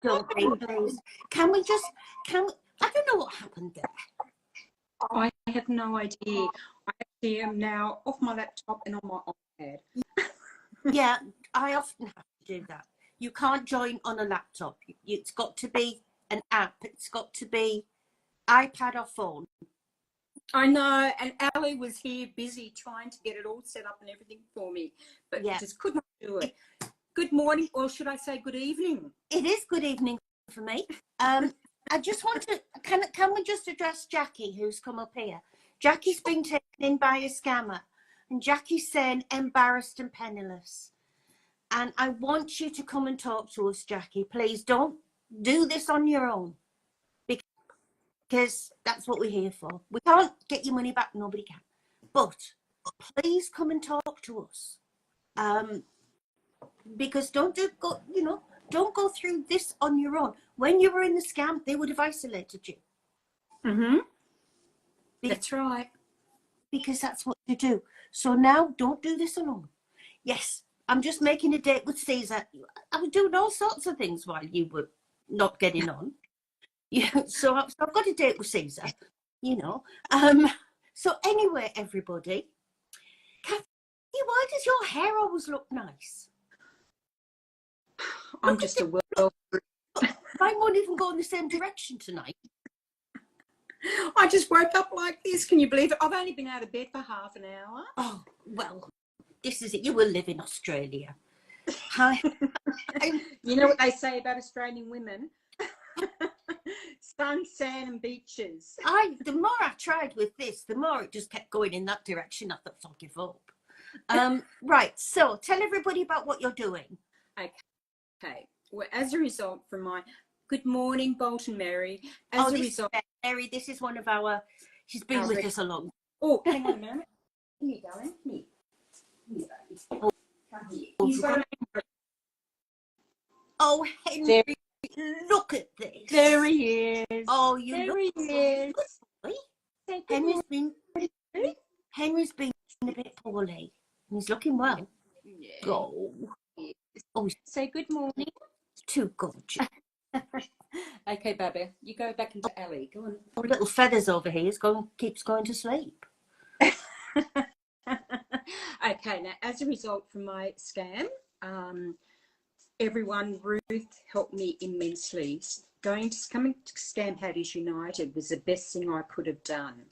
don't be, please. Can we just, I don't know what happened there. I have no idea. I actually am now off my laptop and on my iPad. Yeah, I often have to do that. You can't join on a laptop. It's got to be an app. It's got to be iPad or phone. I know, and Ali was here busy trying to get it all set up and everything for me, but just could not do it. Good morning, or should I say good evening? It is good evening for me. I just want to, can we just address Jackie, who's come up here? Jackie's been taken in by a scammer, and Jackie's saying embarrassed and penniless. And I want you to come and talk to us, Jackie. Please don't do this on your own, because that's what we're here for. We can't get your money back, nobody can. But please come and talk to us. Because don't go through this on your own. When you were in the scam, they would have isolated you. Mm-hmm. That's right. Because that's what you do. So now don't do this alone. Yes, I'm just making a date with Caesar. I was doing all sorts of things while you were not getting on. Yeah, so I've got a date with Caesar, So anyway, everybody, Kathy, why does your hair always look nice? I'm just a world. Mine won't even go in the same direction tonight. I just woke up like this. Can you believe it? I've only been out of bed for half an hour. Oh, well, this is it. You will live in Australia. Hi. You know what they say about Australian women? Sun, sand and beaches. The more I tried with this, the more it just kept going in that direction. I thought, I'll give up. Right, so tell everybody about what you're doing. Okay. Well, as a result from my good morning, Bolton Mary. Mary, this is one of our. She's been with us a long. Oh, hang on a moment. Here you go. Here. Oh, Henry, look at this. There he is. Oh, you there he is. Henry's been a bit poorly. He's looking well. Yeah. Oh, say good morning. Too gorgeous. Okay, Baba, you go back into Ali. Go on. Oh, little feathers over here keeps going to sleep. Okay, now as a result from my scam, Ruth helped me immensely. Coming to Scam Hatties United was the best thing I could have done.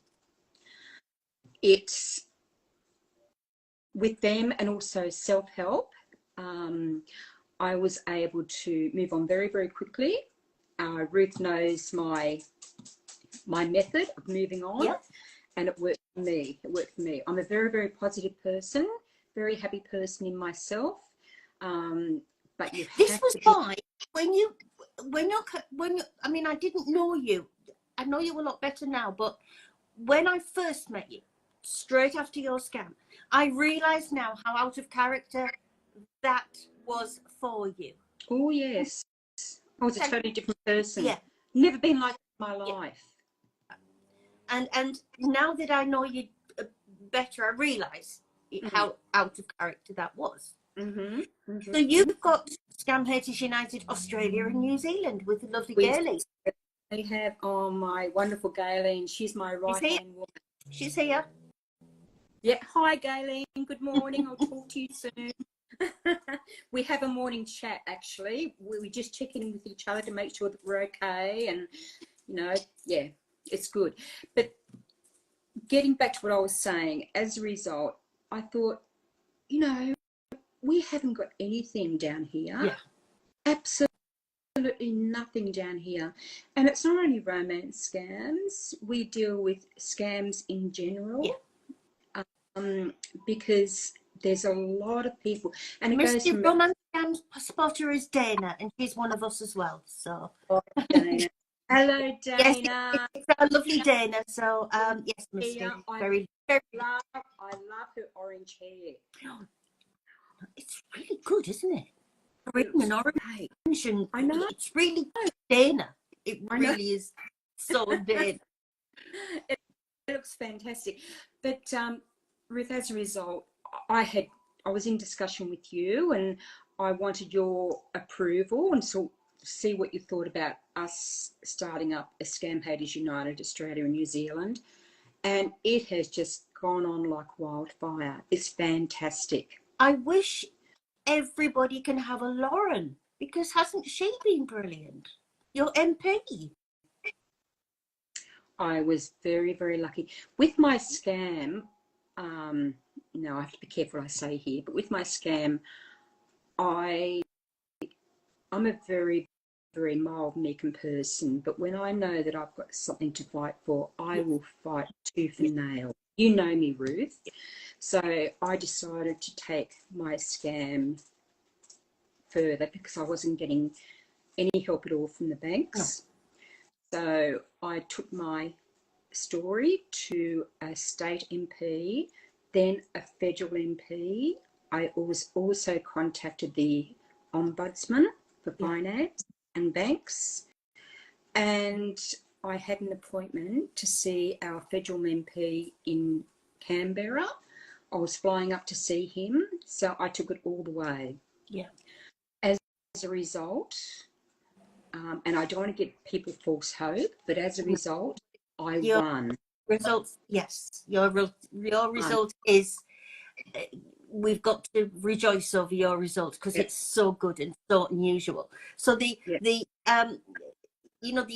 It's with them and also self-help. I was able to move on very, very quickly. Ruth knows my method of moving on. Yep. And it worked for me. I'm a very, very positive person, very happy person in myself. But this was fine when you. I mean, I didn't know you. I know you a lot better now, but when I first met you, straight after your scam, I realise now how out of character that was for you. Oh yes, I was a totally different person. Yeah, never been like my life. And now that I know you better, I realise how out of character that was. So you've got Scam Hatties United Australia and New Zealand with the lovely Gaylene. They have my wonderful Gaylene. She's my right-hand woman. She's here. Yeah. Hi, Gaylene. Good morning. I'll talk to you soon. We have a morning chat, actually. We just check in with each other to make sure that we're okay. And, yeah, it's good. But getting back to what I was saying, as a result, I thought, we haven't got anything down here. Yeah. Absolutely nothing down here. And it's not only romance scams. We deal with scams in general. Yeah. Because there's a lot of people. And it goes from... romance scam spotter is Dana, and she's one of us as well. So. Oh, Dana. Hello, Dana. Yes, it's our lovely Dana. So, yes, Misty. Yeah, very. I love her orange hair. It's really good, isn't it? Green and orange, and I know. It's really Dana. It really is so Dana. It looks fantastic. But Ruth, as a result, I was in discussion with you, and I wanted your approval and see what you thought about us starting up a Scam Haters United Australia and New Zealand. And it has just gone on like wildfire. It's fantastic. I wish everybody can have a Lauren, because hasn't she been brilliant? Your MP. I was very, very lucky. With my scam, I have to be careful what I say here, but with my scam, I'm a very, very mild, meek person, but when I know that I've got something to fight for, I will fight tooth and nail. You know me, Ruth. So I decided to take my scam further because I wasn't getting any help at all from the banks. No. So I took my story to a state MP, then a federal MP. I also contacted the Ombudsman for Finance and Banks, and I had an appointment to see our federal MP in Canberra. I was flying up to see him, so I took it all the way. Yeah. As a result, and I don't want to give people false hope, but as a result, I won. Results, yes. Your result is, we've got to rejoice over your result because it's so good and so unusual. So the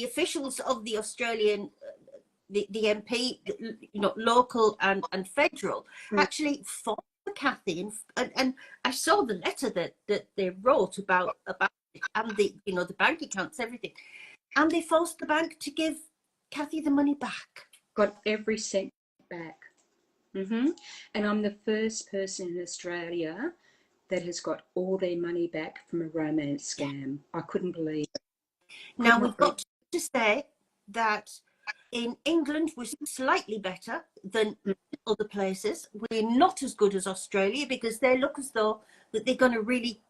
officials of the Australian, the MP, local and federal, actually fought for Cathy, and I saw the letter that they wrote about it, and the bank accounts, everything, and they forced the bank to give Cathy the money back. Got every cent back. And I'm the first person in Australia that has got all their money back from a romance scam. I couldn't believe it. Now, we've got to say that in England, we're slightly better than other places. We're not as good as Australia because they look as though that they're going to really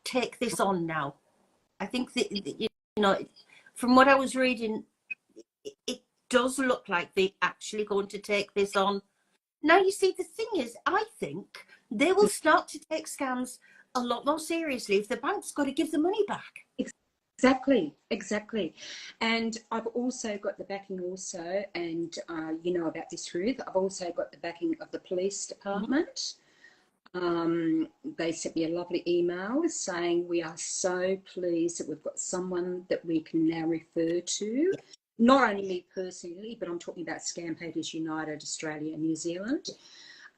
take this on now. I think that, from what I was reading, it does look like they're actually going to take this on. Now, you see, the thing is, I think they will start to take scams a lot more seriously if the bank's got to give the money back. Exactly. And I've also got the backing and you know about this, Ruth, I've also got the backing of the police department. They sent me a lovely email saying we are so pleased that we've got someone that we can now refer to. Not only me personally, but I'm talking about Scam Haters United Australia and New Zealand.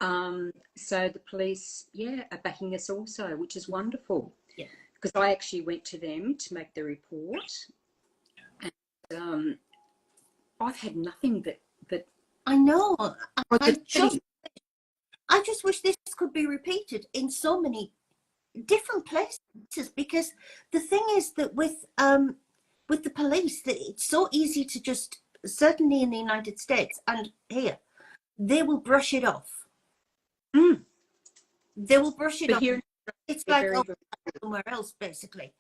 So the police, are backing us also, which is wonderful. Yeah. Because I actually went to them to make the report, and I've had nothing but I know. I just wish this could be repeated in so many different places, because the thing is that with the police, that it's so easy to just, certainly in the United States and here, they will brush it off. They will brush it off. Here, it's like somewhere else, basically.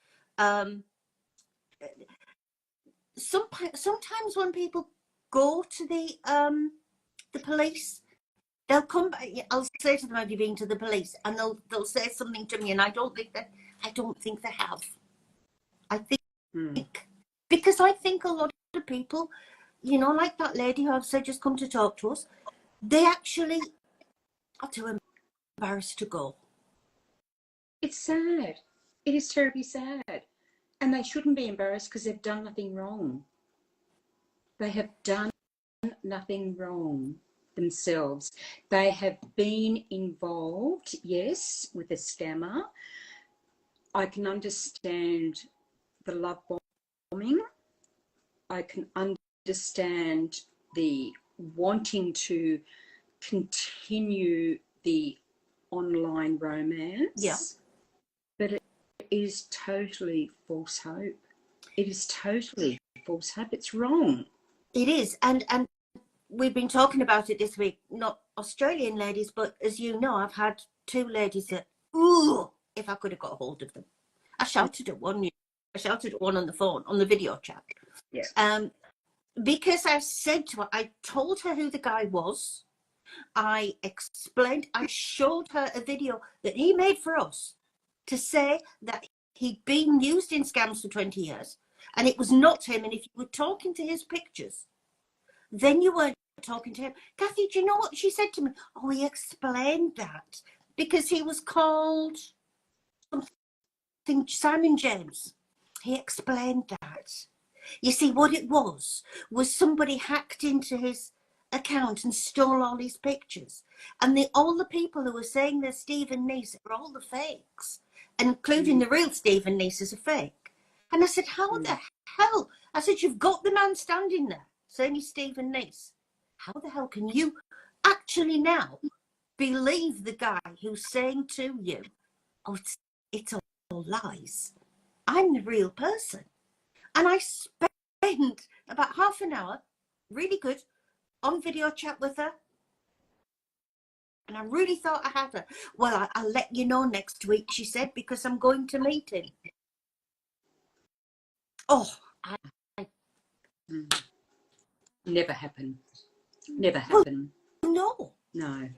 Sometimes when people go to the police, they'll come back. I'll say to them, "Have you been to the police?" And they'll say something to me, and I don't think they have. I think because I think a lot of people, like that lady who I've said just come to talk to us, they actually are too embarrassed to go. It's sad. It is terribly sad. And they shouldn't be embarrassed because they've done nothing wrong. They have done nothing wrong themselves. They have been involved, yes, with a scammer. I can understand the love bombing. I can understand the wanting to continue the online romance. Yeah. But it is totally false hope. It is totally false hope. It's wrong. It is. And we've been talking about it this week, not Australian ladies, but as you know, I've had two ladies that, if I could have got hold of them. I shouted at one on the phone, on the video chat. Yeah. Because I told her who the guy was. I explained, I showed her a video that he made for us to say that he'd been used in scams for 20 years and it was not him. And if you were talking to his pictures, then you weren't talking to him. Kathy, do you know what she said to me? Oh, he explained that because he was called something Simon James. He explained that. You see, what it was somebody hacked into his account and stole all his pictures. And all the people who were saying they're Stephen Nice are all the fakes, including the real Stephen Nice is a fake. And I said, how the hell? I said, you've got the man standing there saying he's Stephen Nice. How the hell can you actually now believe the guy who's saying to you, oh, it's all lies? I'm the real person. And I spent about half an hour, really good, on video chat with her. And I really thought I had her. Well, I'll let you know next week, she said, because I'm going to meet him. Oh, Never happen. Never happen. Well, No.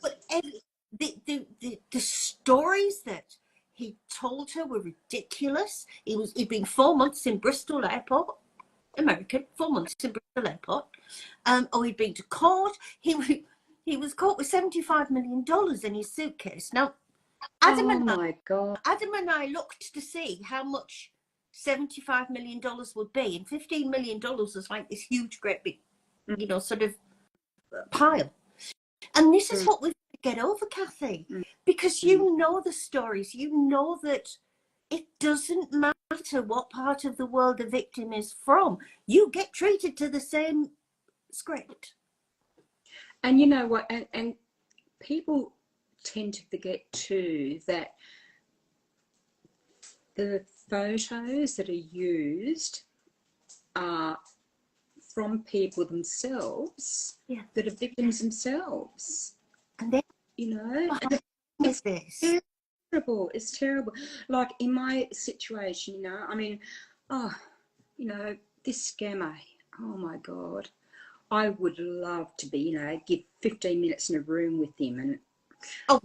But the stories that he told her were ridiculous. He'd been 4 months in Bristol Airport, American, 4 months in Bristol Airport. He'd been to court. He was caught with $75 million in his suitcase. Now, Adam and I looked to see how much $75 million would be, and $15 million was like this huge, great big, sort of pile. And this is what we've got to get over, Kathy, because you know the stories. You know that it doesn't matter what part of the world the victim is from. You get treated to the same script. And you know what? And people tend to forget too that the photos that are used are from people themselves, that are victims themselves. And then, it's terrible. It's terrible. Like in my situation, I mean, this scammer, oh my God, I would love to be, give 15 minutes in a room with him, and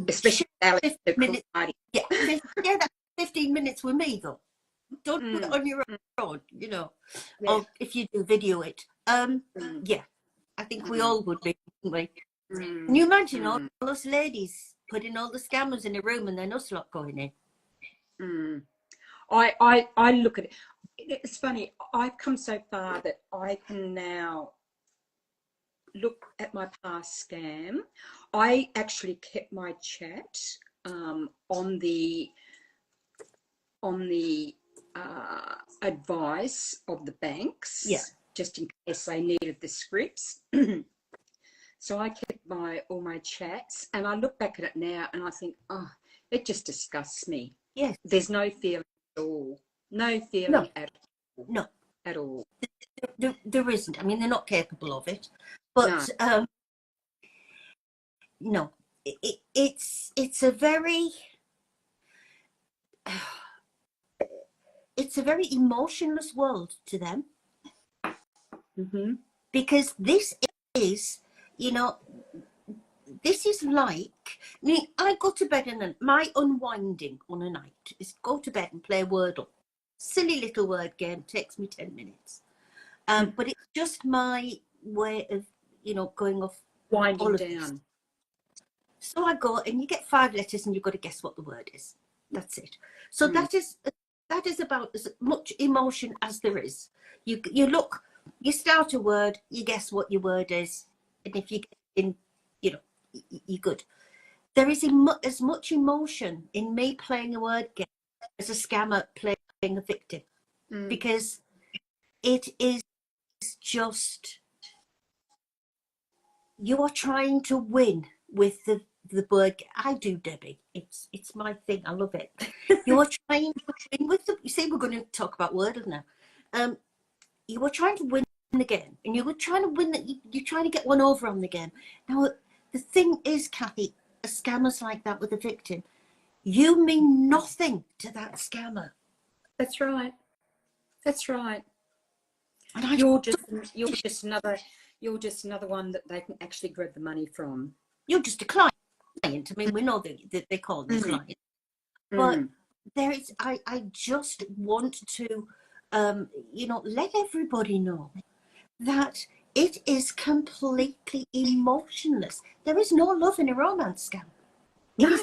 especially Alex. 15 minutes. Yeah, that's 15 minutes with me though. Don't put it on your own, or if you do video it. Yeah, I think we all would be, wouldn't we? Can you imagine all those ladies putting all the scammers in a room and then us lot going in? I look at it. It's funny. I've come so far that I can now look at my past scam. I actually kept my chat on the advice of the banks, just in case they needed the scripts. So I kept all my chats, and I look back at it now and I think, it just disgusts me. Yes. There's no feeling at all. No feeling at all. No. At all. There isn't. I mean, they're not capable of it. But no, it's a very emotionless world to them, because this is, this is like, I mean, I go to bed and my unwinding on a night is go to bed and play Wordle. Silly little word game, takes me 10 minutes. But it's just my way of, going off. Winding down. So I go, and you get 5 letters and you've got to guess what the word is. That's it. So that is about as much emotion as there is. You look, you start a word, you guess what your word is, and if you get in, you're good. There is as much emotion in me playing a word game as a scammer playing a victim, because it is just, you are trying to win with the word. I do, Debbie. It's my thing. I love it. You are trying to win with the. You see, we're going to talk about Wordle now. You were trying to win the game, and you were trying to win that. You're trying to get one over on the game. Now, the thing is, Kathy, a scammer's like that with a victim. You mean nothing to that scammer. That's right. That's right. And you're just another one that they can actually grab the money from. You're just a client. I mean, we know that they call them clients. But there is, I just want to, let everybody know that it is completely emotionless. There is no love in a romance scam. No.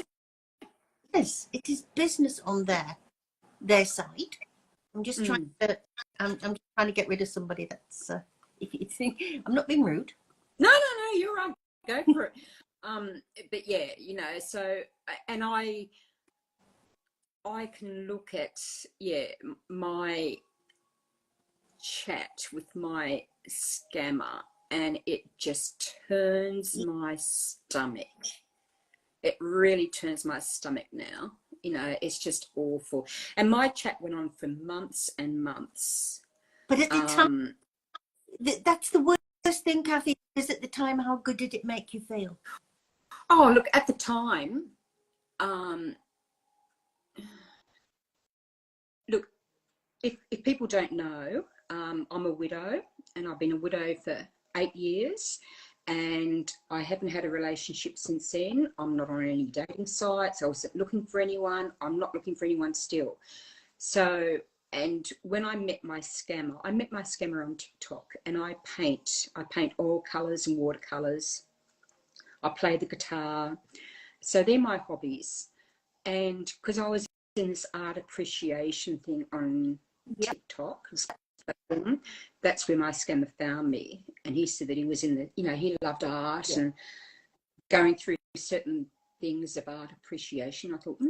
It is business on their side. I'm just trying to, I'm just trying to get rid of somebody that's, if you think, I'm not being rude. No, you're right. Go for it. But yeah, so, and I can look at, my chat with my scammer, and it just turns my stomach. It really turns my stomach now. It's just awful. And my chat went on for months and months. But at the time, that's the worst thing, Kathy, is at the time, how good did it make you feel? Oh, look, at the time, look, if people don't know, I'm a widow, and I've been a widow for 8 years, and I haven't had a relationship since then. I'm not on any dating sites. I wasn't looking for anyone. I'm not looking for anyone still. So, and when I met my scammer on TikTok, and I paint oil colours and watercolours. I play the guitar. So they're my hobbies. And because I was in this art appreciation thing on TikTok, that's where my scammer found me. And he said that he was in he loved art and going through certain things of art appreciation. I thought,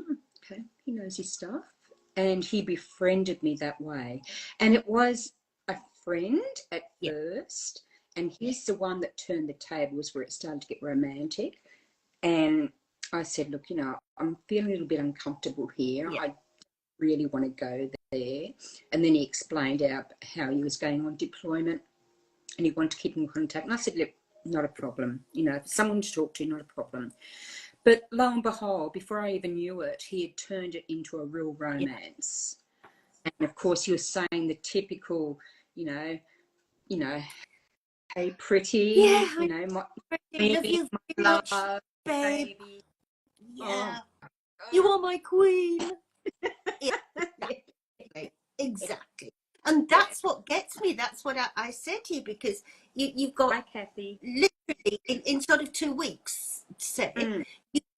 okay, he knows his stuff. And he befriended me that way. And it was a friend at first. And he's the one that turned the tables, where it started to get romantic. And I said, look, I'm feeling a little bit uncomfortable here. I really want to go there. And then he explained out how he was going on deployment and he wanted to keep in contact. And I said, look, not a problem. Someone to talk to, not a problem. But lo and behold, before I even knew it, he had turned it into a real romance. And of course, he was saying the typical, hey, pretty, my baby, my love, baby. Yeah. You are my queen. Exactly. And that's what gets me. That's what I said to you, because you've got, hi, Kathy, literally in sort of 2 weeks, say,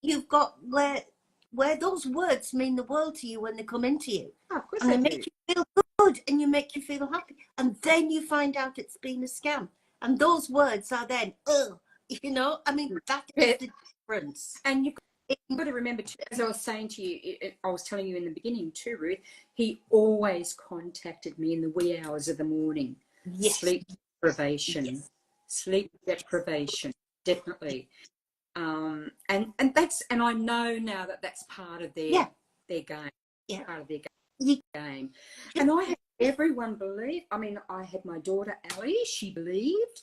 you've got where those words mean the world to you when they come into you. Oh, of course, and they make you feel good, and you make you feel happy, and then you find out it's been a scam, and those words are then, that is the difference. And you've got to remember, as I was saying to you, I was telling you in the beginning too, Ruth, he always contacted me in the wee hours of the morning. Sleep deprivation, definitely. And I know now that that's part of their game, part of their game. And I had everyone believe. I mean, I had my daughter Ellie. She believed,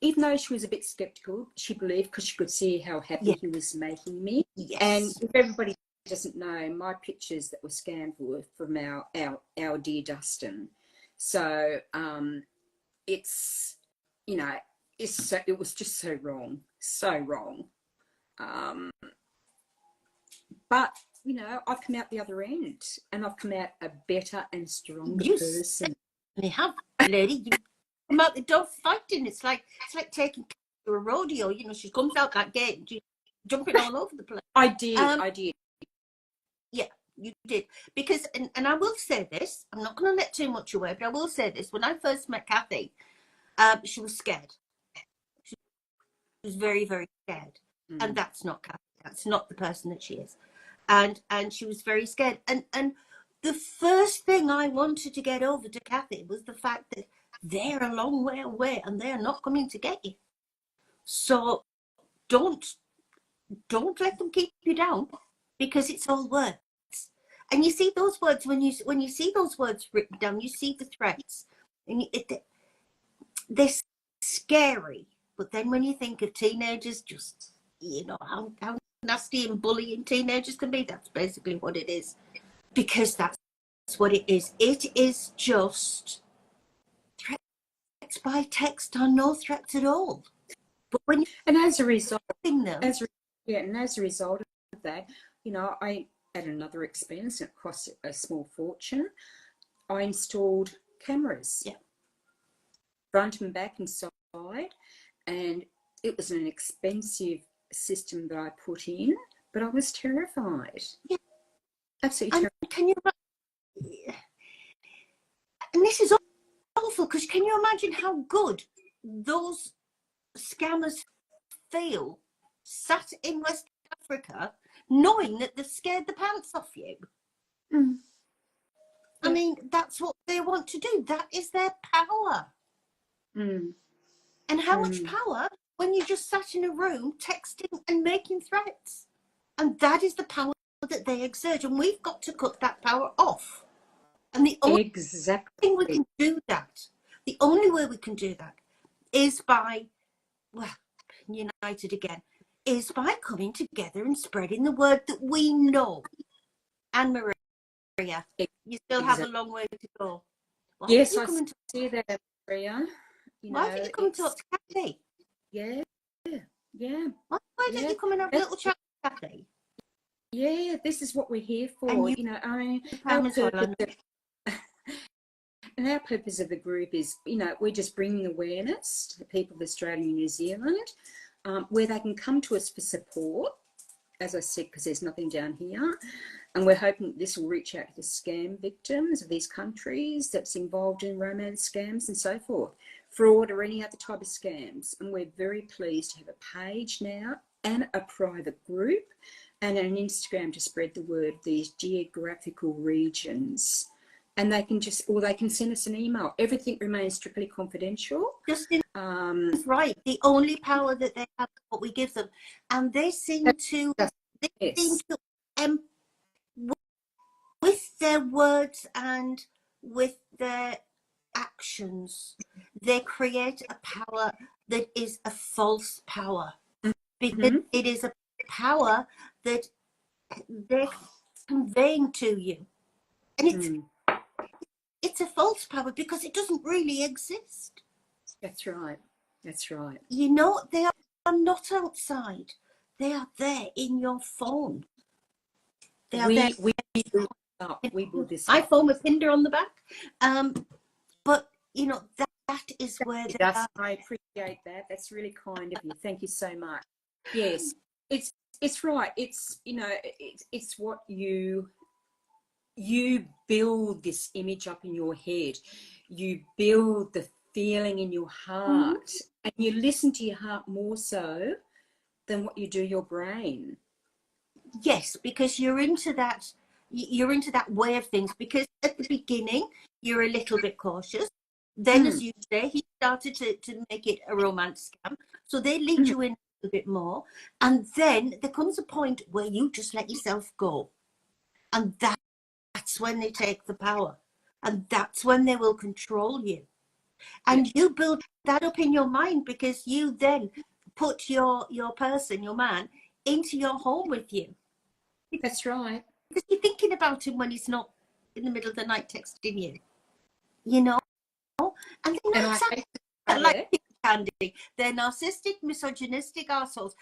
even though she was a bit skeptical. She believed because she could see how happy he was making me. And if everybody doesn't know, my pictures that were scanned were from our dear Dustin. So it's it was just so wrong. But I've come out the other end, and I've come out a better and stronger person. You have, lady. You come out the door fighting. It's like taking to a rodeo. She comes out that gate, jumping all over the place. I did. Yeah, you did. Because, and I will say this, I'm not going to let too much away, but I will say this. When I first met Kathy, she was scared. She was very, very scared. And that's not Kathy. That's not the person that she is. And she was very scared. And the first thing I wanted to get over to Kathy was the fact that they're a long way away and they're not coming to get you. So don't let them keep you down, because it's all words. And you see those words, when you see those words written down, you see the threats, and they're scary. But then when you think of teenagers, just how nasty and bullying teenagers can be, that's basically what it is. Because that's what it is. It is just threats by text or no threats at all. But when and as a result, them, as a result of that, at another expense, and it cost a small fortune. I installed cameras, front and back and side, and it was an expensive system that I put in, but I was terrified. Yeah. Absolutely terrified. Can you? And this is awful, because can you imagine how good those scammers feel sat in West Africa knowing that they've scared the pants off you? I mean, that's what they want to do. That is their power. And how much power when you just sat in a room texting and making threats? And that is the power that they exert, and we've got to cut that power off. And the only thing we can do that, the only way we can do that is by, well, united again, is by coming together and spreading the word that we know. Anne Maria, you still have a long way to go. Yes, I see that, Maria. Why don't you come and talk to Kathy? Yeah. Why don't you come and have a little chat with Kathy? Yeah, this is what we're here for. And our purpose of the group is, we're just bringing awareness to the people of Australia and New Zealand, where they can come to us for support, as I said, because there's nothing down here. And we're hoping this will reach out to the scam victims of these countries that's involved in romance scams and so forth, fraud or any other type of scams. And we're very pleased to have a page now and a private group and an Instagram to spread the word of these geographical regions. And they can they can send us an email. Everything remains strictly confidential. That's right. The only power that they have is what we give them. And they seem to with their words and with their actions, they create a power that is a false power. Because it is a power that they're conveying to you. And it's a false power because it doesn't really exist. That's right. They are not outside. They are there in your phone. They are there. We build this iPhone with Tinder on the back. But that is where they are. I appreciate that. That's really kind of you. Thank you so much. Yes, it's right. It's what you build this image up in your head. You build the feeling in your heart, and you listen to your heart more so than what you do your brain. Yes, because you're into that way of things, because at the beginning you're a little bit cautious. Then, as you say, he started to make it a romance scam. So they lead you in a little bit more. And then there comes a point where you just let yourself go. And that's when they take the power. And that's when they will control you. And you build that up in your mind, because you then put your person, your man, into your home with you. That's right. Because you're thinking about him when he's not in the middle of the night texting you. And they're not exactly like Candy. They're narcissistic, misogynistic assholes.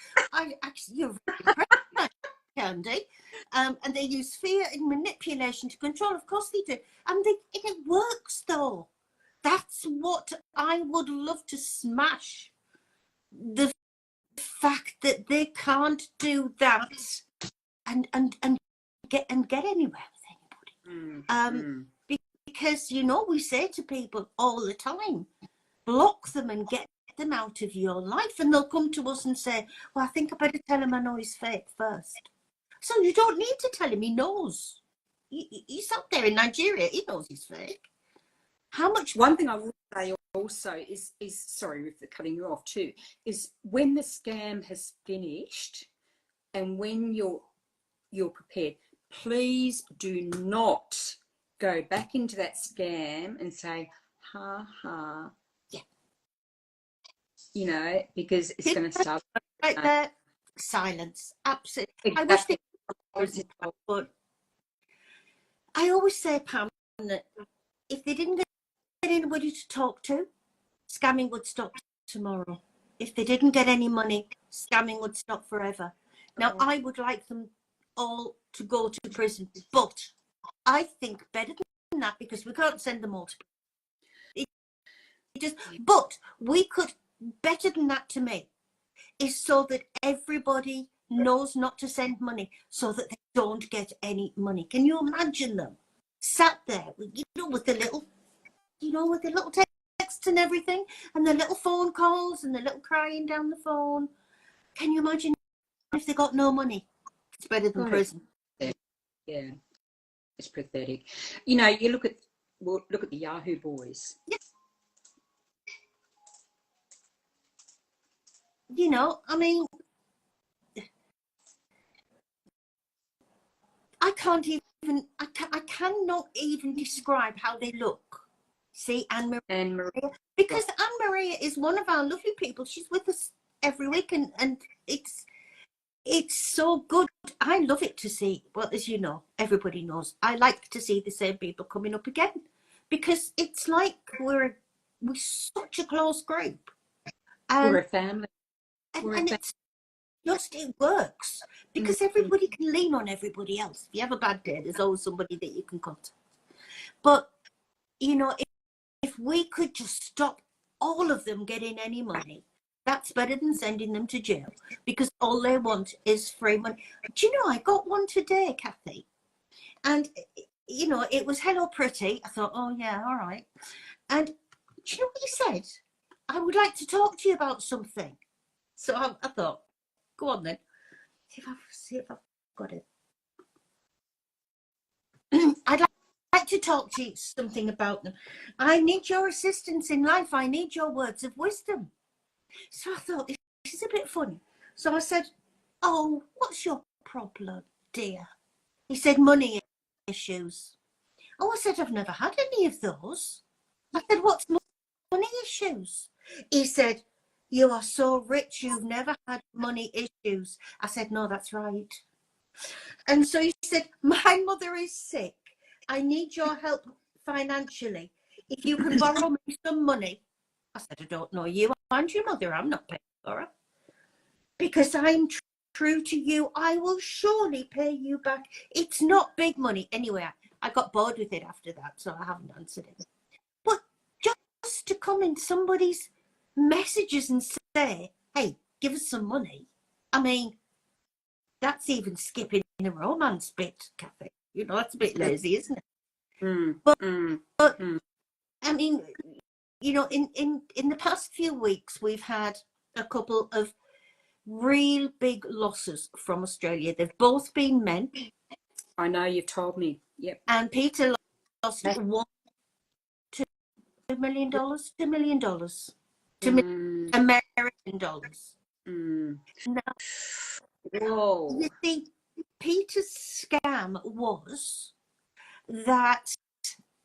You're really pregnant, Candy. And they use fear and manipulation to control. Of course they do. And it works, though. That's what I would love to smash. The fact that they can't do that and get anywhere with anybody. Because we say to people all the time, block them and get them out of your life, and they'll come to us and say, well, I think I better tell him I know he's fake first. So you don't need to tell him. He knows. He's out there in Nigeria. He knows he's fake. One thing I will say also is sorry for cutting you off too, is when the scam has finished and when you're prepared, please do not go back into that scam and say, because it's going to start. Right there, silence. Absolutely. Exactly. I wish they would, but I always say, Pam, that if they didn't get anybody to talk to, scamming would stop tomorrow. If they didn't get any money, scamming would stop forever. Now, I would like them all to go to prison. But I think better than that, because we can't send them all to prison. But we could, better than that to me, is so that everybody knows not to send money, so that they don't get any money. Can you imagine them sat there, with the little, with the little texts and everything, and the little phone calls and the little crying down the phone? Can you imagine if they got no money? It's better than prison. Yeah, it's pathetic. You look at the Yahoo boys. Yes. I mean, I cannot even describe how they look. See, Anne Maria, because Anne Maria is one of our lovely people. She's with us every week, and it's so good. I love it to see. Well, as you know, everybody knows, I like to see the same people coming up again, because it's like we're such a close group. And, we're a family. It works, because everybody can lean on everybody else. If you have a bad day, there's always somebody that you can contact. But if we could just stop all of them getting any money, that's better than sending them to jail, because all they want is free money. Do you know, I got one today, Kathy, and it was "Hello, pretty." I thought, oh yeah, all right. And do you know what he said? "I would like to talk to you about something." So I thought, go on then. See if I've got it. I'd like to talk to you something about them. I need your assistance in life. I need your words of wisdom. So I thought, this is a bit funny. So I said, "Oh, what's your problem, dear?" He said, "Money issues." Oh, I said, "I've never had any of those." I said, "What's money issues?" He said, "You are so rich, you've never had money issues." I said, "No, that's right." And so he said, "My mother is sick. I need your help financially. If you can borrow me some money." I said, "I don't know you and your mother. I'm not paying for her. Because I'm true to you, I will surely pay you back. It's not big money." Anyway, I got bored with it after that, so I haven't answered it. But just to come in somebody's messages and say, "Hey, give us some money." I mean, that's even skipping the romance bit, Kathy. That's a bit lazy, isn't it? But I mean, in the past few weeks, we've had a couple of real big losses from Australia. They've both been men. I know, you've told me. Yep. And Peter lost $2 million, $2 million, $2 million American dollars. Now, whoa. You see, Peter's scam was that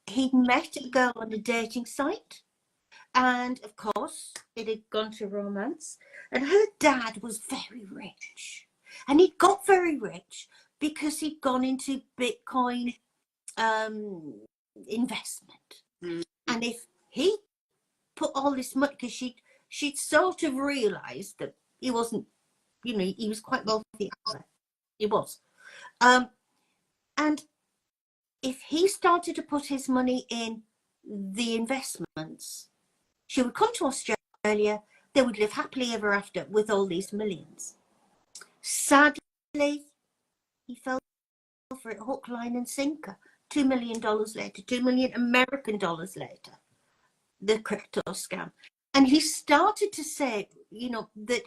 he'd met a girl on a dating site, and of course it had gone to romance, and her dad was very rich, and he got very rich because he'd gone into Bitcoin investment. And if he put all this money, because she'd sort of realized that he wasn't, he was quite wealthy. He was. And if he started to put his money in the investments, she would come to Australia, they would live happily ever after with all these millions. Sadly, he fell for it hook, line and sinker. $2 million later, $2 million American dollars later, the crypto scam. And he started to say, that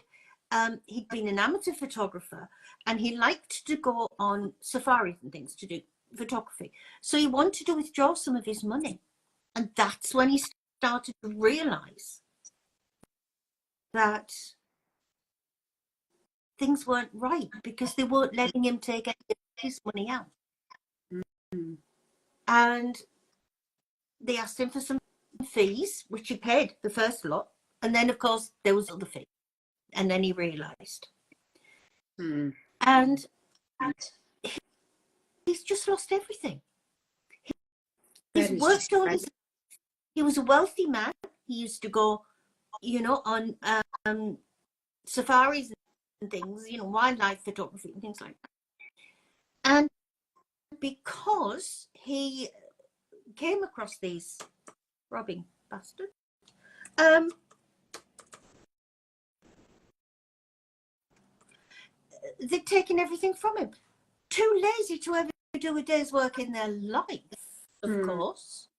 he'd been an amateur photographer and he liked to go on safaris and things to do photography. So he wanted to withdraw some of his money. And that's when he started to realize that things weren't right, because they weren't letting him take his money out. And they asked him for some fees, which he paid the first lot. And then, of course, there was other fees. And then he realized. And he's just lost everything. He's worked on his, he was a wealthy man. He used to go, on safaris and things, wildlife photography and things like that. And because he came across these robbing bastards, they'd taken everything from him. Too lazy to ever do a day's work in their life, of course,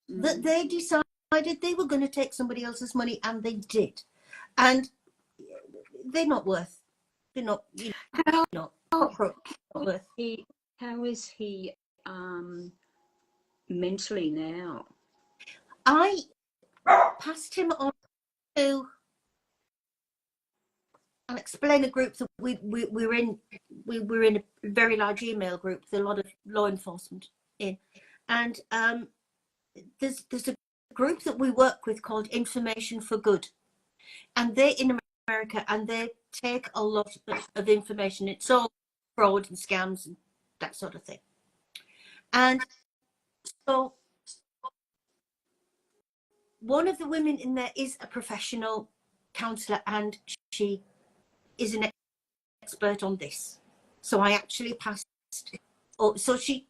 that they decided they were going to take somebody else's money, and they did. And they're not worth, they're not, you know, not worth. How is he mentally now? I passed him on to an explainer group that we were in. We were in a very large email group with a lot of law enforcement in, and there's a group that we work with called Information for Good, and they're in America, and they take a lot of information. It's all fraud and scams and that sort of thing. And so one of the women in there is a professional counsellor, and she is an expert on this. So I actually passed. So she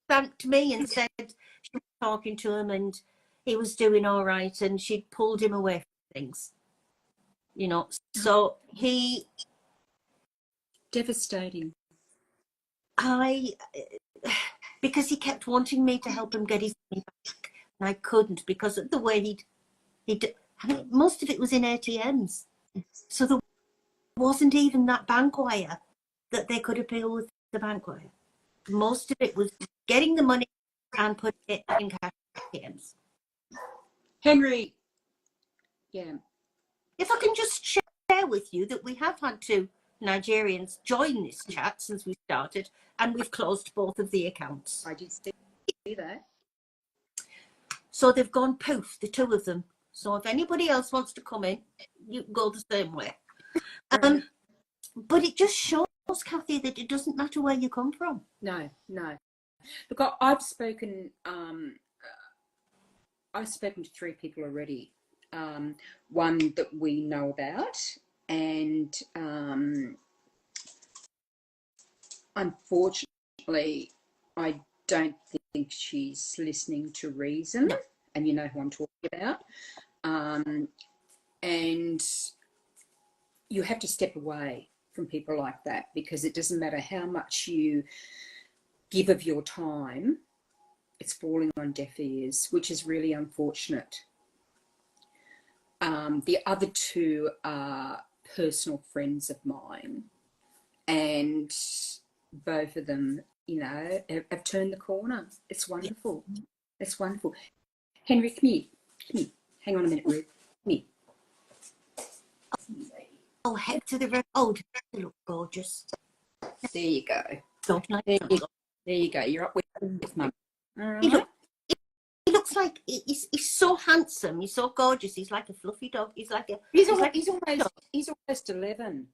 thanked me and said she was talking to him and he was doing all right, and she'd pulled him away from things, you know. So he, devastating. Because he kept wanting me to help him get his money back, and I couldn't because of the way I mean, most of it was in ATMs, so there wasn't even that bank wire that they could appeal with the bank wire. Most of it was getting the money and putting it in cash ATMs. Henry, yeah. If I can just share with you that we have had 2 Nigerians join this chat since we started, and we've closed both of the accounts. I did see that. So they've gone poof, the 2 of them. So if anybody else wants to come in, you can go the same way. But it just shows, Kathy, that it doesn't matter where you come from. No. Look, I've spoken to 3 people already. One that we know about, and unfortunately, I don't think she's listening to reason. No. And you know who I'm talking about. And you have to step away from people like that, because it doesn't matter how much you give of your time, it's falling on deaf ears, which is really unfortunate. The other 2 are personal friends of mine, and both of them, you know, have turned the corner. It's wonderful. It's wonderful. Henry, come here. Hang on a minute, Ruth. Come here. Oh, heck to the road. Oh, they look gorgeous. There you go. Don't like There them. you go. You're up with Mum. All right. He looks like he's so handsome. He's so gorgeous. He's like a fluffy dog. He's almost 11.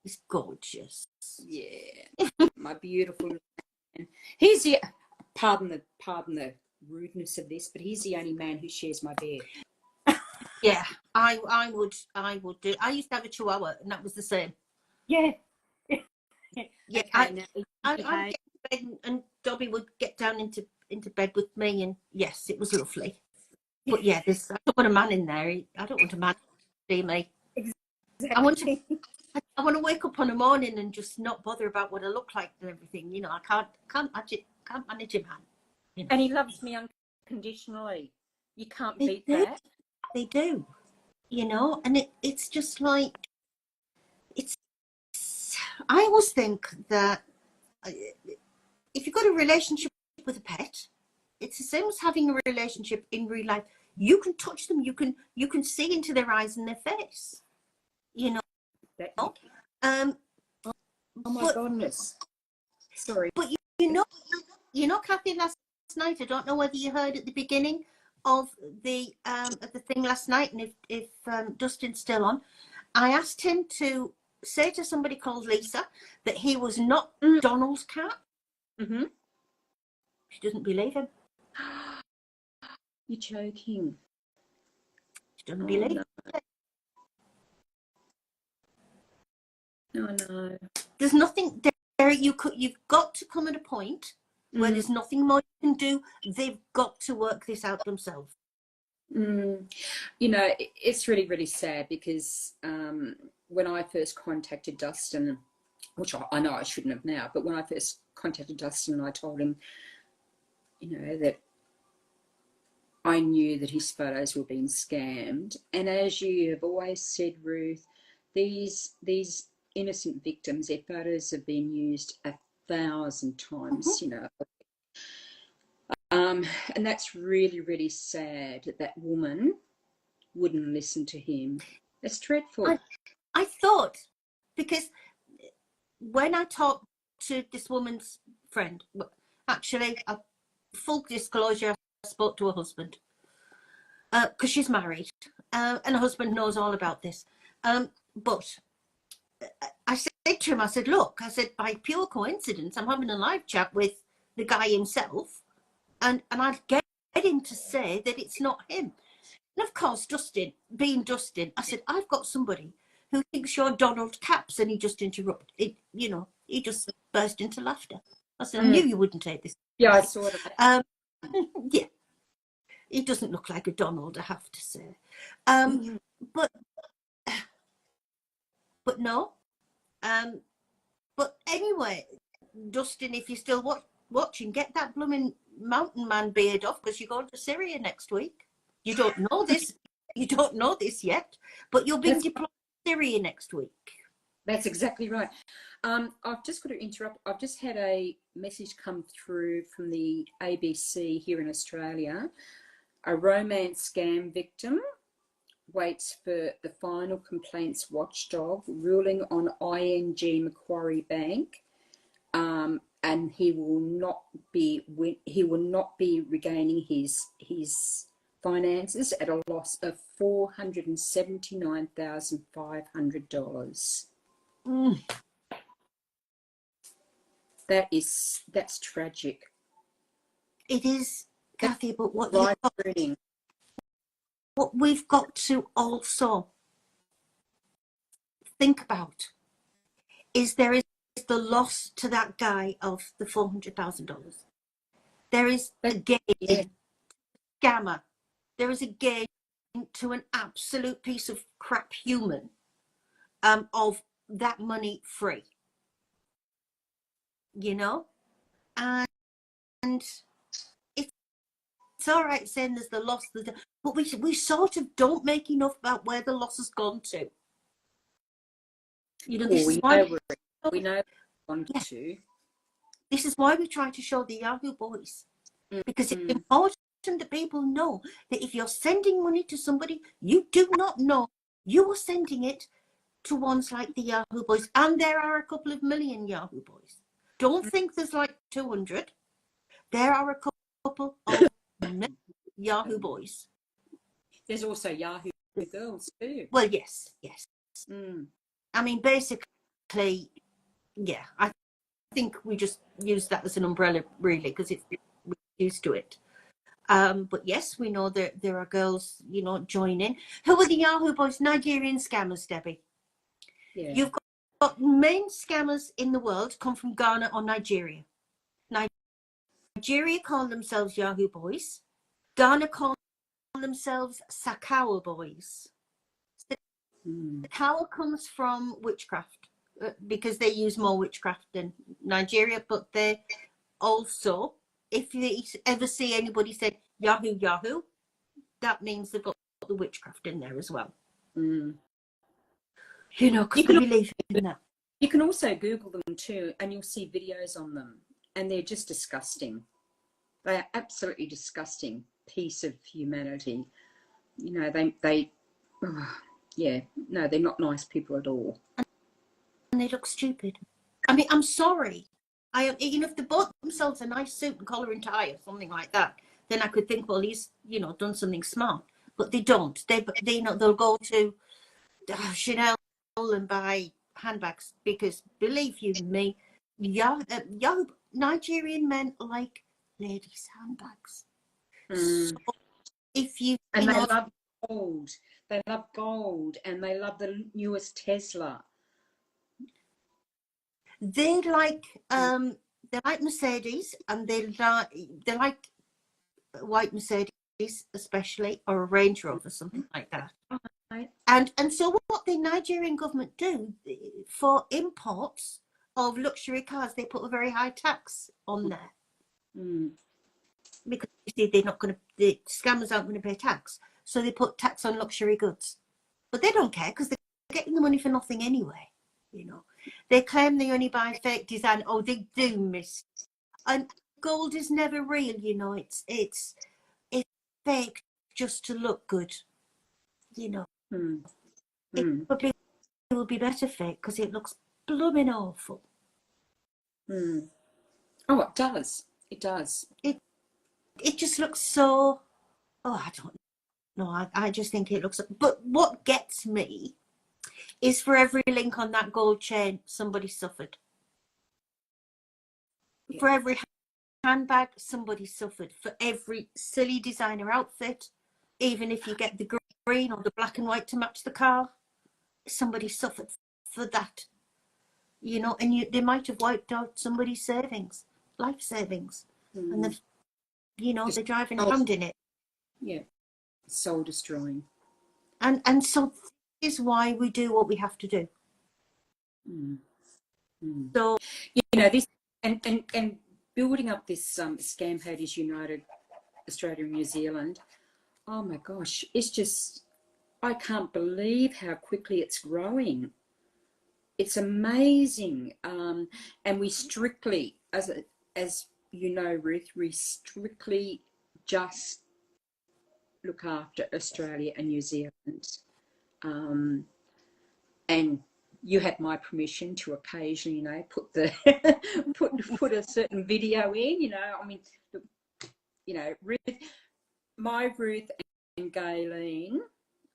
He's gorgeous. Yeah, my beautiful man. He's the pardon the rudeness of this, but he's the only man who shares my bed. Yeah, I would do. I used to have a Chihuahua, and that was the same. Yeah. Yeah, Okay, I'd get to bed, and Dobby would get down into bed with me, and yes, it was lovely. But yeah, I don't want a man in there. I don't want a man to see me. Exactly. I want to wake up on a morning and just not bother about what I look like and everything. You know, I can't manage a man. You know? And he loves me unconditionally. You can't beat that. They do, you know, and it's just like, I always think that if you've got a relationship with a pet, it's the same as having a relationship in real life. You can touch them, you can see into their eyes and their face, you know. Oh my goodness. Sorry. But you know, Kathy, last night, I don't know whether you heard at the beginning of the thing last night, and if Dustin's still on, I asked him to say to somebody called Lisa that he was not Donald's cat. Mm-hmm. She doesn't believe him. You're joking. She doesn't believe him. No. There's nothing you've got to come at a point where there's nothing more you can do. They've got to work this out themselves. You know, it's really, really sad because when I first contacted Dustin, which I know I shouldn't have now, but when I first contacted Dustin, I told him, you know, that I knew that his photos were being scammed. And as you have always said, Ruth, these innocent victims, their photos have been used 1,000 times, you know. And that's really, really sad that that woman wouldn't listen to him. It's dreadful. I thought, because when I talked to this woman's friend, actually, full disclosure, I spoke to her husband because she's married and her husband knows all about this. But I said to him, I said, look, I said, by pure coincidence, I'm having a live chat with the guy himself, and I'd get him to say that it's not him. And of course, Dustin, being Dustin, I said, I've got somebody who thinks you're Donald Capps, and he just interrupted. You know, he just burst into laughter. I said, I knew you wouldn't take this. Yeah, I saw that. Yeah, he doesn't look like a Donald, I have to say. But no. But anyway, Dustin, if you're still watching, get that blooming mountain man beard off, because you're going to Syria next week. You don't know this. You don't know this yet, but you're being deployed to Syria next week. That's exactly right. I've just got to interrupt. I've just had a message come through from the ABC here in Australia. A romance scam victim waits for the final complaints watchdog ruling on ING Macquarie Bank, and he will not be regaining his finances at a loss of $479,500. That's tragic. It is, Kathy, but what we've got to also think about is there is the loss to that guy of the $400,000. There is a gain, scammer. There is a gain to an absolute piece of crap human of that money free. You know? And it's all right saying there's the loss, but we sort of don't make enough about where the loss has gone to. You know, this is why we know gone to. This is why we try to show the Yahoo boys, because it's important that people know that if you're sending money to somebody you do not know, you are sending it to ones like the Yahoo boys, and there are a couple of million Yahoo boys. Don't think there's like 200. There are a couple of Yahoo boys. There's also Yahoo girls too. Well, yes. I mean, basically, yeah, I think we just use that as an umbrella, really, because we're used to it. But yes, we know that there are girls, you know, joining. Who are the Yahoo boys? Nigerian scammers, Debbie. Yeah. You've got main scammers in the world come from Ghana or Nigeria. Nigeria call themselves Yahoo boys. Ghana call themselves Sakawa boys. Sakawa comes from witchcraft, because they use more witchcraft than Nigeria, but they also, if you ever see anybody say Yahoo, Yahoo, that means they've got the witchcraft in there as well. You know, because we believe in that. You can also Google them too, and you'll see videos on them, and they're just disgusting. They are absolutely disgusting piece of humanity. You know, they're not nice people at all. And they look stupid. I mean, I'm sorry. You know, if they bought themselves a nice suit and collar and tie or something like that, then I could think, well, he's, you know, done something smart. But they don't. They you know, they'll go to Chanel and buy handbags, because believe you me, Nigerian men like ladies' handbags. So if you they love gold. They love gold, and they love the newest Tesla. They like Mercedes, and they like white Mercedes especially, or a Range Rover, something like that. Right. And so what the Nigerian government do for imports of luxury cars, they put a very high tax on there. Because you see, the scammers aren't going to pay tax, so they put tax on luxury goods. But they don't care, because they're getting the money for nothing anyway. You know, they claim they only buy fake design. Oh, they do, miss. And gold is never real. You know, it's fake just to look good. You know, it probably will be better fake because it looks blooming awful. Oh, it does. It does. It just looks so. Oh, I don't know. I just think it looks. But what gets me is for every link on that gold chain, somebody suffered. Yeah. For every handbag, somebody suffered. For every silly designer outfit, even if you get the green or the black and white to match the car, somebody suffered for that. You know, and they might have wiped out somebody's savings, life savings, and they've, you know, they're driving around in it. Yeah, soul destroying. And so this is why we do what we have to do. So, you know, this and building up this Scam Haters United Australia and New Zealand, oh my gosh, it's just, I can't believe how quickly it's growing. It's amazing. And we strictly, as you know, Ruth, we strictly just look after Australia and New Zealand. And you had my permission to occasionally, you know, put the put a certain video in, you know. I mean, you know, Ruth and Gayleen,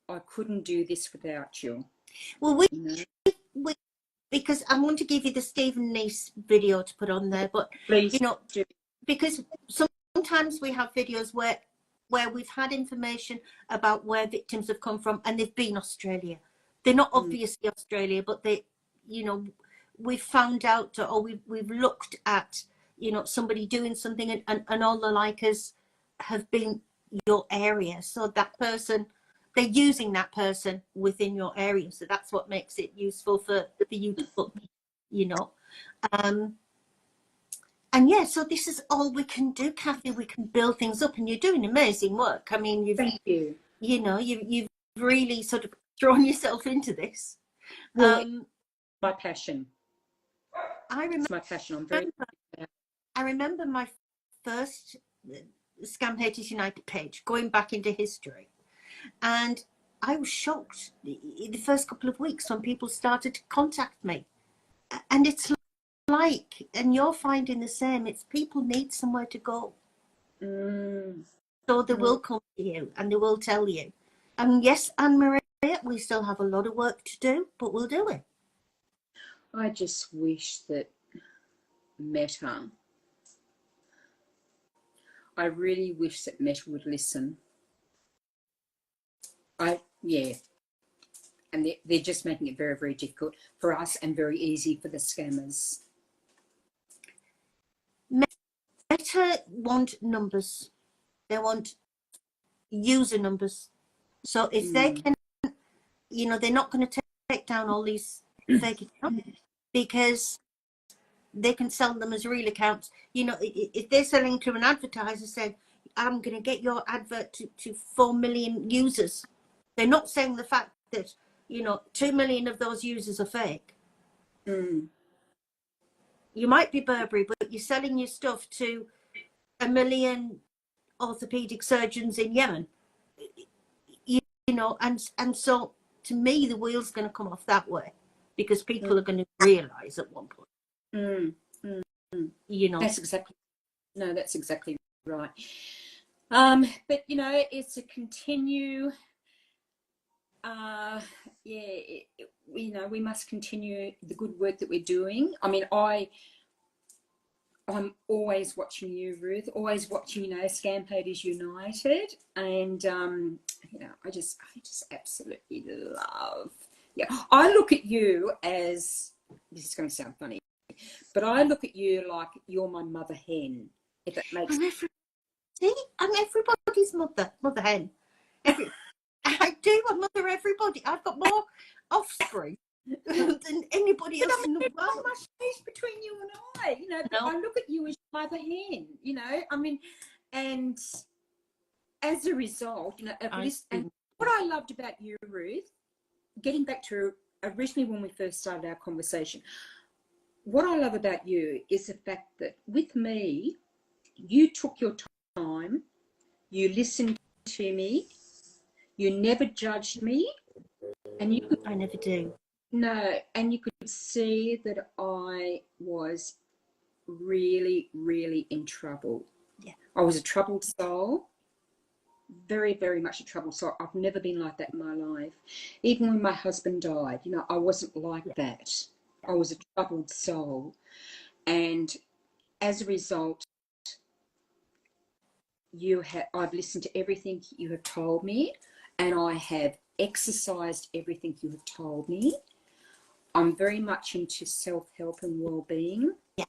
I couldn't do this without you. Well, we because I want to give you the Stephen Neese video to put on there, but please, you know, because sometimes we have videos where we've had information about where victims have come from, and they've been Australia. They're not obviously Australia, but they, you know, we've found out, or we've looked at, you know, somebody doing something, and all the likers have been your area. So that person, they're using that person within your area. So that's what makes it useful for you to put, you know. And yeah, so this is all we can do, Kathy. We can build things up, and you're doing amazing work. I mean, thank you. You know, you've really sort of thrown yourself into this. Well, my passion. It's my passion. I remember my first Scam Haters United page, going back into history, and I was shocked in the first couple of weeks when people started to contact me. And it's like, and you're finding the same, it's people need somewhere to go. So they will come to you and they will tell you. And yes, Anne-Marie, we still have a lot of work to do, but we'll do it. I just wish that Meta, I really wish that Meta would listen. Yeah. And they're just making it very, very difficult for us and very easy for the scammers. Meta want numbers. They want user numbers. So if they can, you know, they're not going to take down all these fake accounts because they can sell them as real accounts. You know, if they're selling to an advertiser saying, I'm going to get your advert to 4 million users, they're not saying the fact that, you know, 2 million of those users are fake. You might be Burberry, but you're selling your stuff to 1 million orthopedic surgeons in Yemen. You know, and so to me, the wheel's going to come off that way because people are going to realise at one point. You know, that's exactly right. But you know, it's a continue. You know, we must continue the good work that we're doing. I mean, I'm always watching you, Ruth, always watching, you know, Scam Haters United. And, you know, I just absolutely love, I look at you as, this is going to sound funny, But I look at you like you're my mother hen, if that makes sense. I'm everybody's mother hen. I do. I mother everybody. I've got more offspring than anybody else in the world. Not much space between you and I, you know. But No. I look at you as mother hen, you know. I mean, and as a result, you know, and what I loved about you, Ruth, getting back to originally when we first started our conversation, what I love about you is the fact that with me, you took your time, you listened to me, you never judged me, and you could, I never do. no, and you could see that I was really, really in trouble. Yeah. I was a troubled soul, very, very much a troubled soul. I've never been like that in my life. Even when my husband died, you know, I wasn't like that. I was a troubled soul. And as a result, I've listened to everything you have told me, and I have exercised everything you have told me. I'm very much into self-help and well-being. Yeah.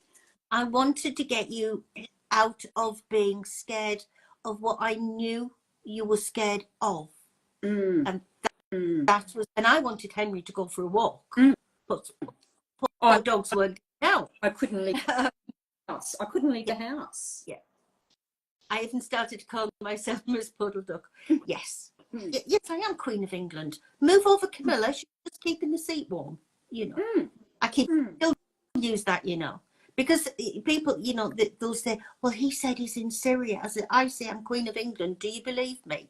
I wanted to get you out of being scared of what I knew you were scared of. And that was, and I wanted Henry to go for a walk. But poor dogs weren't out. I couldn't leave the house. I couldn't leave the house. Yeah. I even started to call myself Miss Puddle Duck. Yes. Yes, I am Queen of England. Move over, Camilla. She's just keeping the seat warm. You know, I keep still use that. You know, because people, you know, they'll say, "Well, he said he's in Syria." I say I'm Queen of England. Do you believe me?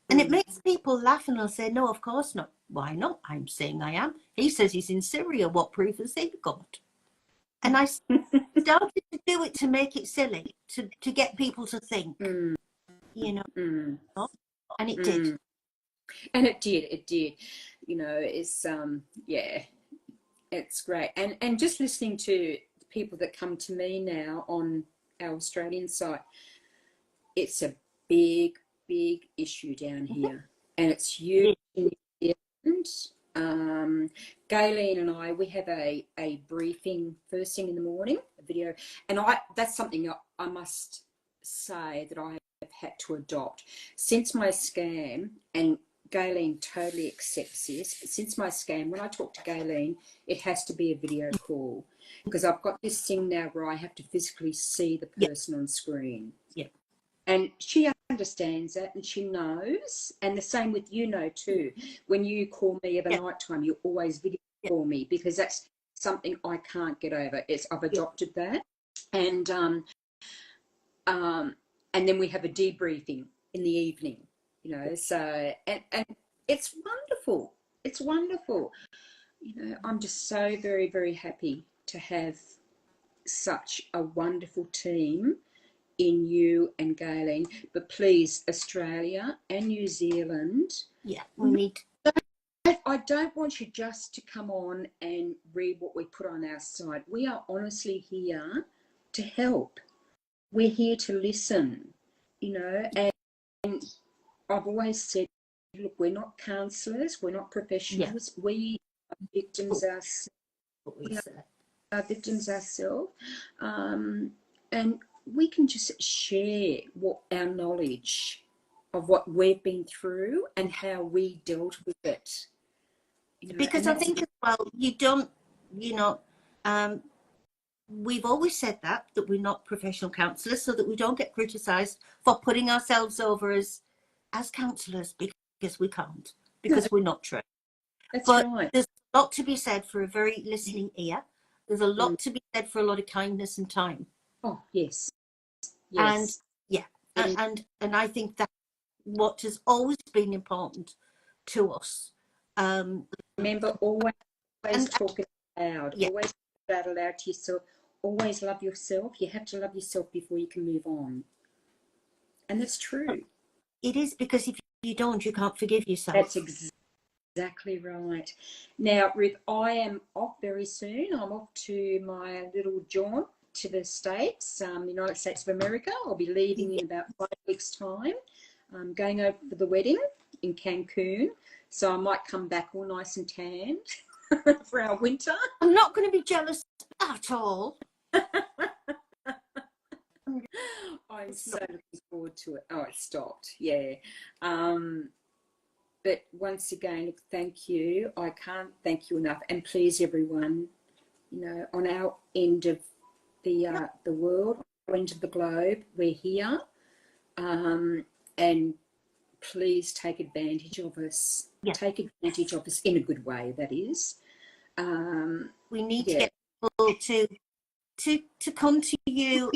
And it makes people laugh, and they'll say, "No, of course not." Why not? I'm saying I am. He says he's in Syria. What proof has he got? And I started to do it to make it silly, to get people to think, you know, and it did. And it did. You know, it's yeah, it's great. And just listening to people that come to me now on our Australian site, it's a big issue down here, and it's huge in New Zealand. Gayleen and I, we have a briefing first thing in the morning, a video, and that's something I must say that I have had to adopt since my scam, and Gayleen totally accepts this. Since my scam, when I talk to Gayleen, it has to be a video call, because I've got this thing now where I have to physically see the person on screen. Yeah. And she understands that, and she knows, and the same with you know too. When you call me at night time, you always video call me, because that's something I can't get over. I've adopted that, and then we have a debriefing in the evening. You know, so and it's wonderful. It's wonderful. You know, I'm just so very, very happy to have such a wonderful team in you and Gayleen. But please, Australia and New Zealand. Yeah, we need. I don't want you just to come on and read what we put on our site. We are honestly here to help. We're here to listen, you know, and I've always said, look, we're not counsellors, we're not professionals. Yeah. We are victims ourselves. We are victims ourselves. And we can just share our knowledge of what we've been through and how we dealt with it. You know, because I think as well, you don't, you know, we've always said that we're not professional counsellors, so that we don't get criticised for putting ourselves over as counsellors, because we can't, because we're not trained. That's but right. There's a lot to be said for a very listening ear. There's a lot to be said for a lot of kindness and time. Oh, yes. And and I think that what has always been important to us. Remember, always talk it loud. Yeah. Always talk it aloud to yourself. Always love yourself. You have to love yourself before you can move on. And that's true. It is, because if you don't, you can't forgive yourself. That's exactly right. Now, Ruth, I am off very soon. I'm off to my little jaunt to the States, United States of America. I'll be leaving in about 5 weeks' time. I'm going over for the wedding in Cancun, so I might come back all nice and tanned. for our winter. I'm not going to be jealous at all. I'm so looking forward to it. Oh, it stopped. Yeah. But once again, thank you. I can't thank you enough. And please, everyone, you know, on our end of the world, our end of the globe, we're here. And please take advantage of us. Yeah. Take advantage of us in a good way, that is. We need to get people to come to you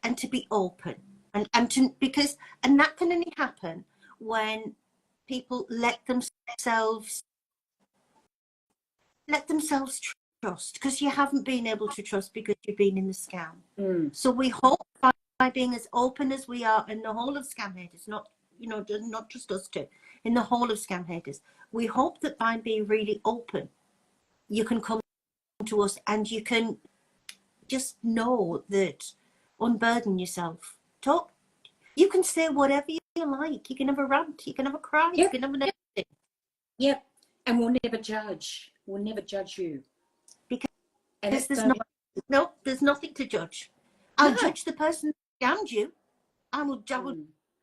and to be open, and to, because, and that can only happen when people let themselves trust, because you haven't been able to trust because you've been in the scam. So we hope by being as open as we are in the whole of Scam Haters, not, you know, not just us two, in the whole of Scam Haters, we hope that by being really open, you can come to us and you can just know that, unburden yourself. Talk. You can say whatever you like. You can have a rant. You can have a cry. Yep. You can have an everything. Yep. And we'll never judge. We'll never judge you. Because there's there's nothing to judge. I'll judge the person that scammed you. I will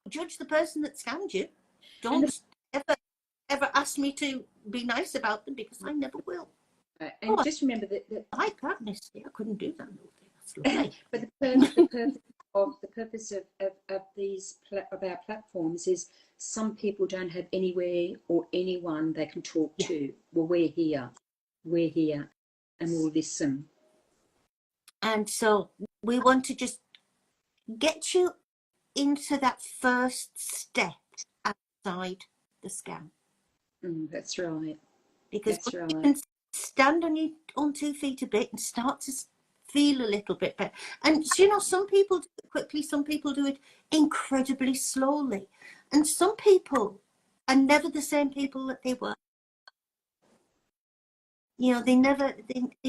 judge the person that scammed you. Don't ever ask me to be nice about them, because I never will. And just remember that I like that, Misty. I couldn't do that. That's lovely. But the purpose of these of our platforms is, some people don't have anywhere or anyone they can talk to. Well, we're here, and we'll listen. And so we want to just get you into that first step outside the scam. That's right. Because you can stand on 2 feet a bit and start to feel a little bit better. And you know, some people do it quickly, some people do it incredibly slowly, and some people are never the same people that they were. You know, they're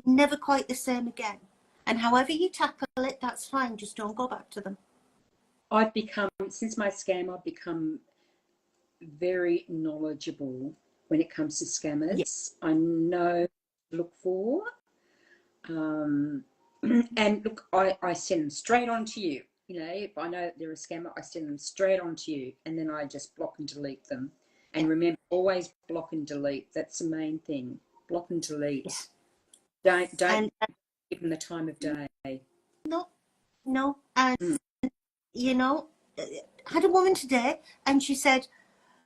never quite the same again. And however you tackle it, that's fine. Just don't go back to them. Since my scam, I've become very knowledgeable when it comes to scammers. Yes. I know what to look for. And look, I send them straight on to you. You know, if I know that they're a scammer, I send them straight on to you, and then I just block and delete them. And remember, always block and delete. That's the main thing. Block and delete. Yeah. Don't give them the time of day. No. And you know, I had a woman today, and she said,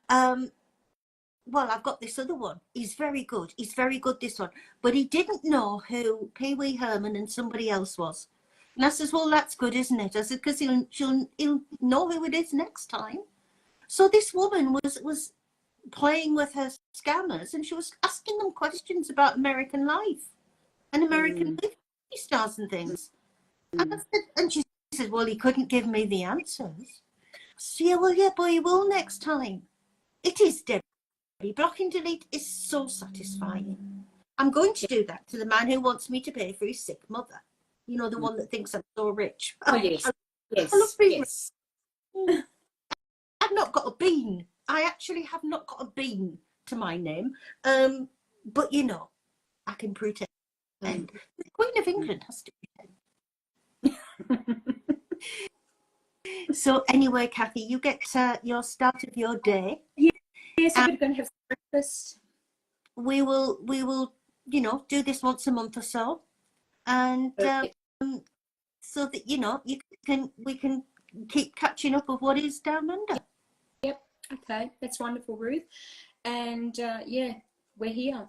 well, I've got this other one. He's very good. He's very good, this one. But he didn't know who Pee Wee Herman and somebody else was. And I says, well, that's good, isn't it? I said, because he'll know who it is next time. So this woman was playing with her scammers, and she was asking them questions about American life and American movie stars and things. And she said, well, he couldn't give me the answers. So, yeah, well, yeah, but he will next time. It is, Debbie. Blocking delete is so satisfying. I'm going to do that to the man who wants me to pay for his sick mother. You know, the one that thinks I'm so rich. Oh, yes. I love being rich. I've not got a bean. I actually have not got a bean to my name. But, you know, I can pretend. The Queen of England has to pretend. So anyway, Kathy, you get your start of your day. Yes, we're going to have breakfast. We will, you know, do this once a month or so, and so that, you know, we can keep catching up of what is down under. Yep. Okay, that's wonderful, Ruth. And yeah, we're here.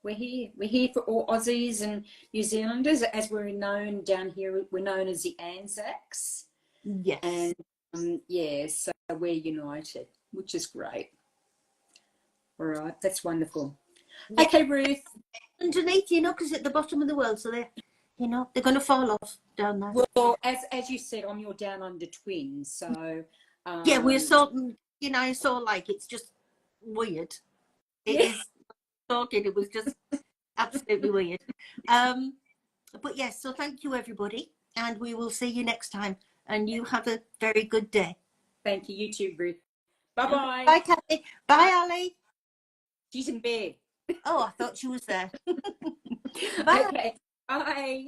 We're here for all Aussies and New Zealanders, as we're known down here. We're known as the Anzacs. Yes. And yeah, so we're united, which is great. All right, that's wonderful. Yeah. Okay, Ruth. Underneath, you know, because at the bottom of the world, so they're, you know, they're going to fall off down there. Well, as you said, I'm your down under twin, so yeah, we're so, you know, so like, it's just weird. It is talking. It was just absolutely weird. But yes, so thank you, everybody, and we will see you next time. And you have a very good day. Thank you. You too, Ruth. Bye-bye. Bye, Kathy. Bye, Ali. She's in bed. Oh, I thought she was there. Bye. Okay, bye.